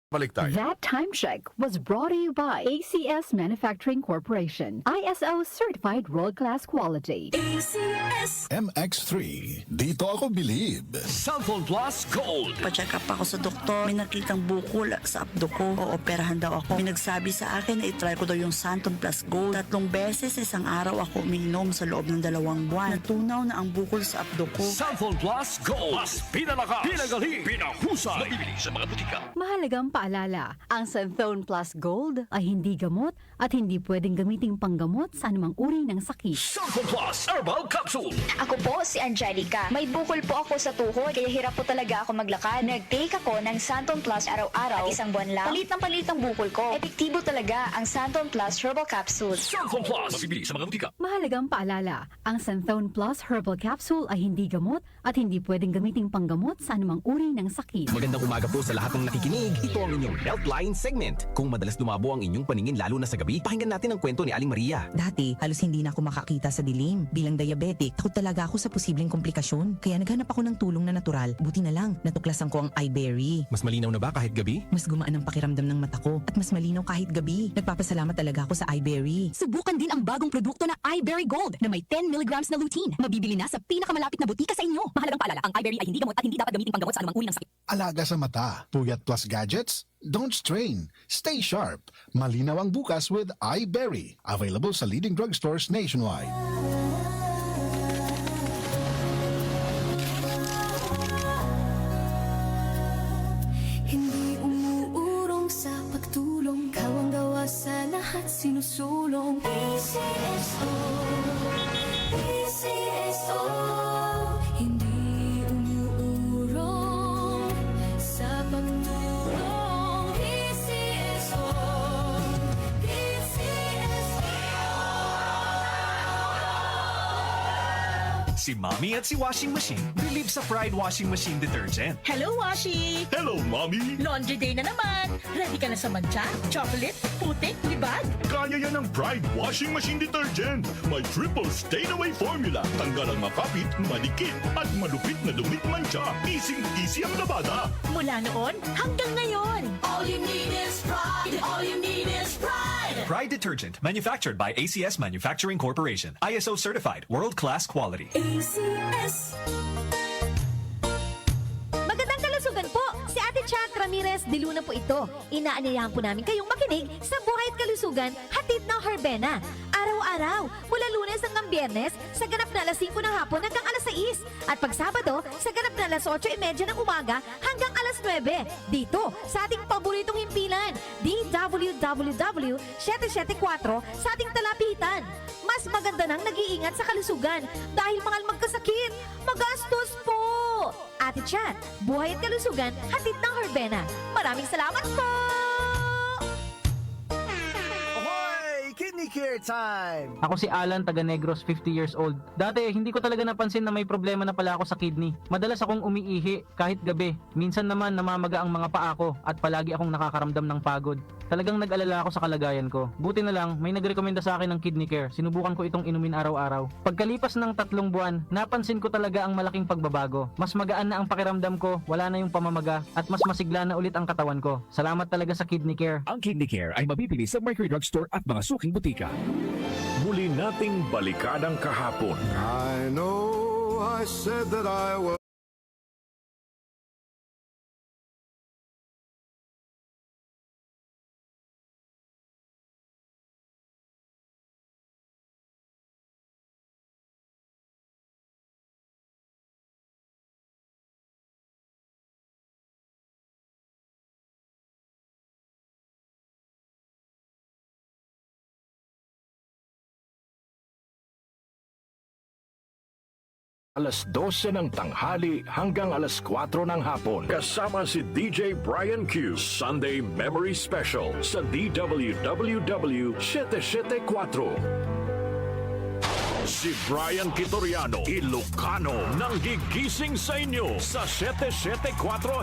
Balik tayo. That time check was brought to you by ACS Manufacturing Corporation. ISO certified world-class quality. ACS MX3. Dito ako believe. Cellphone Plus Gold. Pa-check up ako sa doktor. May nakitang bukol sa abdo ko. Ooperahan daw ako. May nagsabi sa akin na itry ko daw yung Santon Plus Gold. 3 beses isang araw ako umiinom sa loob ng 2 buwan. Natunaw na ang bukol sa abdo ko. Cellphone Plus Gold. Mas pinalakas, pinagaling, pinahusay. Nabibili sa mga butika. Mahalagang paalala, ang Santhone Plus Gold ay hindi gamot at hindi pwedeng gamiting panggamot sa anumang uri ng sakit. Cellphone Plus Herbal Capsule. Ako po si Angelica. May bukol po ako sa tuhod, kaya hirap po talaga ako maglakad. Nag-take ako ng Santon Plus araw-araw at 1 buwan lang. Palit ang bukol ko. Epektibo talaga ang Santon Plus Herbal Capsule. Cellphone Plus. Nabibili sa mga butika. Mahalagang paalala, ang Santhone Plus Herbal Capsule ay hindi gamot at hindi pwedeng gamiting panggamot sa anumang uri ng sakit. Magandang umaga po sa lahat ng nakikinig. Ito ang inyong Healthline segment. Kung madalas lumabo ang inyong paningin lalo na sa gabi, pakinggan natin ang kwento ni Aling Maria. Dati, halos hindi na ako makakita sa dilim. Bilang diabetic, takot talaga ako sa posibleng komplikasyon. Kaya naghanap ako ng tulong na natural. Buti na lang, natuklasan ko ang iBerry. Mas malinaw na ba kahit gabi? Mas gumaan ang pakiramdam ng mata ko at mas malinaw kahit gabi. Nagpapasalamat talaga ako sa iBerry. Subukan din ang bagong produkto na iBerry Gold na may 10 mg na lutein. Mabibili na sa pinakamalapit na butika sa inyo. Mahalagang paalala, ang iBerry ay hindi gamot at hindi dapat gamitin panggamot sa anumang uri ng sakit. Alaga sa mata. Puyat plus gadgets? Don't strain. Stay sharp. Malinaw ang bukas with iBerry. Available sa leading drugstores nationwide. Hindi umuurong sa pagtulong, kawang gawa sa lahat sinusulong. PCSO, PCSO. Hindi umuurong sa pagtulong. PCSO, PCSO. Si Mommy at si Washing Machine believe sa Pride Washing Machine Detergent. Hello, Washi! Hello, Mommy! Laundry day na naman! Ready ka na sa mancha, chocolate, putik, libag? Kaya yan ang Pride Washing Machine Detergent. May triple stain-away formula. Tanggal ang makapit, malikit, at malupit na dumit mancha. Easy ang labada. Mula noon hanggang ngayon! All you need is pride. All you need is pride. Pride Detergent, manufactured by ACS Manufacturing Corporation. ISO certified, world-class quality. ACS. Magandang kalusugan po! Si Ate Chat Ramirez de Luna po ito. Inaanyayahan po namin kayong makinig sa Buhay at Kalusugan, hatid ng Herbena. Araw-araw, mula Lunes hanggang Biyernes, sa ganap na alas 5 ng hapon hanggang alas 6. At pag Sabado, sa ganap na alas 8:30 ng umaga hanggang alas 9. Dito, sa ating paboritong himpilan, DWWW 774 sa ating talapitan. Mas maganda nang nag-iingat sa kalusugan dahil mahal magkasakit. Magastos po! Ate Chat, Buhay at Kalusugan, hatid ng Herbena. Maraming salamat po! Kidney Care Time! Ako si Alan, taga Negros, 50 years old. Dati, hindi ko talaga napansin na may problema na pala ako sa kidney. Madalas akong umiihi kahit gabi. Minsan naman namamaga ang mga paa ko at palagi akong nakakaramdam ng pagod. Talagang nag-alala ako sa kalagayan ko. Buti na lang, may nagrekomenda sa akin ng Kidney Care. Sinubukan ko itong inumin araw-araw. Pagkalipas ng 3 buwan, napansin ko talaga ang malaking pagbabago. Mas magaan na ang pakiramdam ko, wala na yung pamamaga, at mas masigla na ulit ang katawan ko. Salamat talaga sa Kidney Care. Ang Kidney Care ay mabibili sa Mercury Drugstore at mga suking butika. Muli nating balikan ang kahapon. I know I said that I was alas 12 ng tanghali hanggang alas 4 ng hapon. Kasama si DJ Brian Q. Sunday Memory Special sa DWWW 774. Si Brian Kitoriano, Ilocano, nang gigising sa inyo sa 774